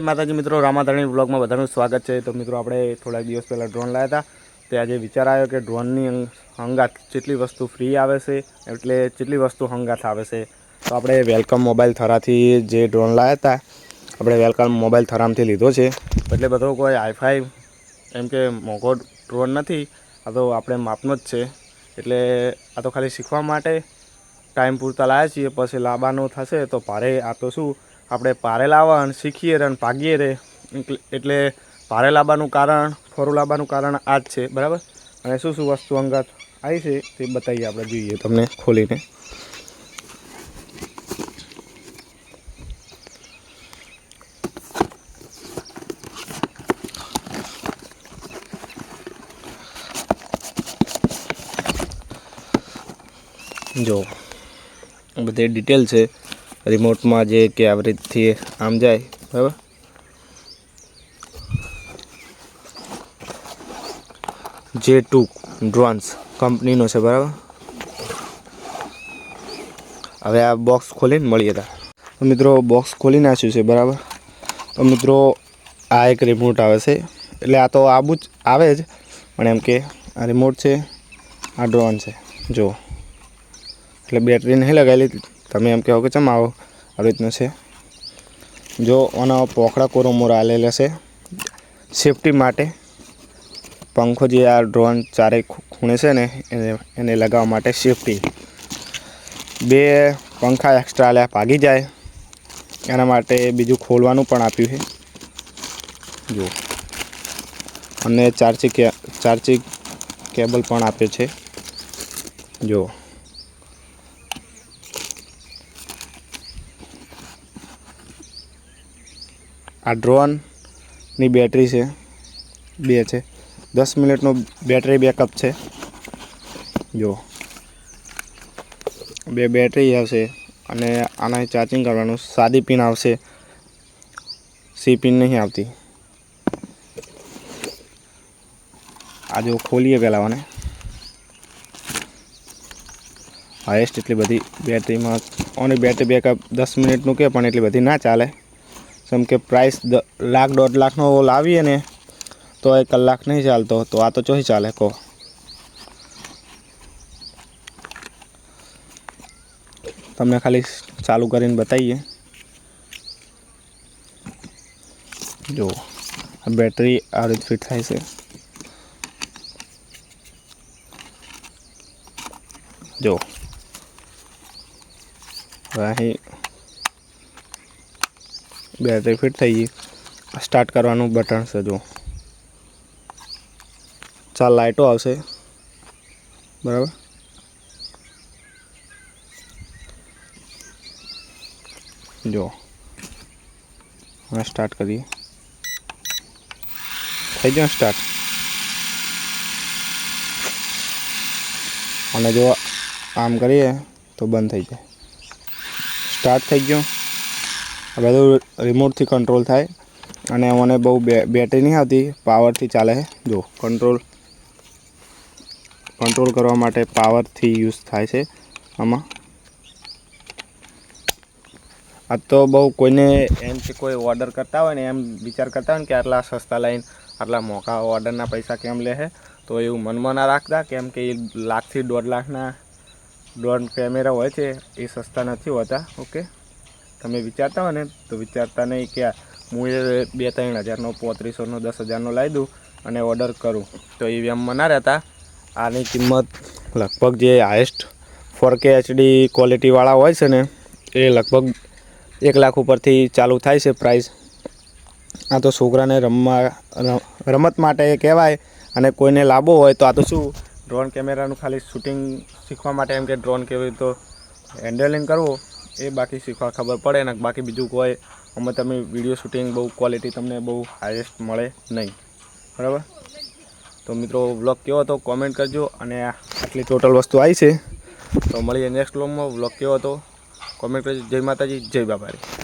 માતાજી મિત્રો, રામાધણી વ્લોગમાં બધાનું સ્વાગત છે। તો મિત્રો આપણે થોડાક દિવસ પહેલાં ડ્રોન લાવ્યા હતા। તો આજે વિચાર આવ્યો કે ડ્રોનની હંગાત જેટલી વસ્તુ ફ્રી આવે છે એટલે જેટલી વસ્તુ હંગાત આવે છે। તો આપણે વેલકમ મોબાઈલ થરાથી જે ડ્રોન લાવ્યા હતા આપણે વેલકમ મોબાઈલ થરામથી લીધો છે। એટલે બધો કોઈ હાઈફાઈ એમ કે મોંઘો ડ્રોન નથી, આ તો આપણે માપનો જ છે। એટલે આ તો ખાલી શીખવા માટે ટાઈમ પૂરતા લાવ્યા છીએ, પછી લાવવાનું થશે તો ભારે આ તો શું આપણે પારે લાવવા અને શીખીએ રે અને ભાગીએ રે, એટલે ભારે લાવવાનું કારણ ફોરું લાવવાનું કારણ આ જ છે, બરાબર। અને શું શું વસ્તુ અંગત આવી છે તે બતાવીએ આપણે, જોઈએ તમને ખોલીને। જો બધી ડિટેલ છે રિમોટમાં, જે કે આવી રીતથી આમ જાય, બરાબર। J2 ડ્રોન્સ કંપનીનો છે, બરાબર। હવે આ બોક્સ ખોલીને મળીએ હતા તો મિત્રો, બોક્સ ખોલી નાખ્યું છે, બરાબર। તો મિત્રો આ એક રિમોટ આવે છે, એટલે આ તો આવું જ આવે જ, પણ એમ કે આ રિમોટ છે, આ ડ્રોન છે, જો એટલે બેટરી નહીં લગાવેલી, તમે એમ કહો કે ચમ આવો આવી રીતનું છે। જો આનો પોખડા કોરોમોર આલેલા છે સેફટી માટે, પંખો જે આ ડ્રોન ચારે ખૂણે છે ને એને લગાવવા માટે સેફટી, બે પંખા એક્સ્ટ્રા આલ્યા ભાગી જાય એના માટે, બીજું ખોલવાનું પણ આપ્યું છે જો, અને ચાર્જિંગ કેબલ પણ આપ્યો છે જો। આ ડ્રોનની બેટરી છે, 2 છે, 10 મિનિટનું બેટરી બેકઅપ છે જો। 2 બેટરી આવશે અને આના ચાર્જિંગ કરવાનું સાદી પિન આવશે, સી પિન નહીં આવતી। આ જો ખોલીએ પહેલાં મને, હાઈએસ્ટ એટલી બધી બેટરીમાં ઓની બેટરી બેકઅપ 10 મિનિટનું કે, પણ એટલી બધી ના ચાલે, જેમ કે પ્રાઇસ લાખ 1.5 લાખનો લાવીએ ને તો 1 કલાક નહીં ચાલતો, તો આ તો ચોથી ચાલે કહો। તમને ખાલી ચાલુ કરીને બતાવીએ જો, આ બેટરી આ રીતે ફિટ થાય છે જો। હવે અહીં બેટરી ફિટ થઈ ગઈ, સ્ટાર્ટ કરવાનું બટન છે જો, 4 લાઇટો આવશે, બરાબર। જો હવે સ્ટાર્ટ કરીએ, થઈ ગયો સ્ટાર્ટ, અને જો આમ કરીએ તો બંધ થઈ જાય, સ્ટાર્ટ થઈ ગયો। આ બધું રિમોટથી કંટ્રોલ થાય અને મને બહુ બેટરી નહીં આવતી, પાવરથી ચાલે છે જો। કંટ્રોલ કરવા માટે પાવરથી યુઝ થાય છે આમાં। આ તો બહુ કોઈને એમથી કોઈ ઓર્ડર કરતા હોય ને એમ વિચાર કરતા હોય ને કે આટલા સસ્તા લઈને આટલા મોંઘા ઓર્ડરના પૈસા કેમ લે છે, તો એવું મનમાં ના રાખતા, કેમ કે એ 1 લાખથી 1.5 લાખના ડ્રોન કેમેરા હોય છે, એ સસ્તા નથી હોતા, ઓકે। તમે વિચારતા હોય ને તો વિચારતા નહીં કે હું એ 2-3 હજારનો 3500નો 10,000નો લાવી દઉં અને ઓર્ડર કરું, તો એ એમ ના રહેતા। આની કિંમત લગભગ જે હાઈએસ્ટ 4K HD ક્વોલિટીવાળા હોય છે ને એ લગભગ 1 લાખ ઉપરથી ચાલુ થાય છે પ્રાઇસ। આ તો છોકરાને રમત માટે કહેવાય, અને કોઈને લાવવો હોય તો આ તો શું ડ્રોન કેમેરાનું ખાલી શૂટિંગ શીખવા માટે, એમ કે ડ્રોન કેવી રીતે હેન્ડલિંગ કરવું એ બાકી શીખવા ખબર પડે ને, બાકી બીજું કોઈ આમાં તમે વિડીયો શૂટિંગ બહુ ક્વોલિટી તમને બહુ હાઈએસ્ટ મળે નહીં, બરાબર। તો મિત્રો વ્લોગ કેવો હતો કોમેન્ટ કરજો, અને આટલી ટોટલ વસ્તુ આવી છે, તો મળીએ નેક્સ્ટ વ્લોગમાં। વ્લોગ કેવો હતો કોમેન્ટ કરજો। જય માતાજી, જય બાબારી।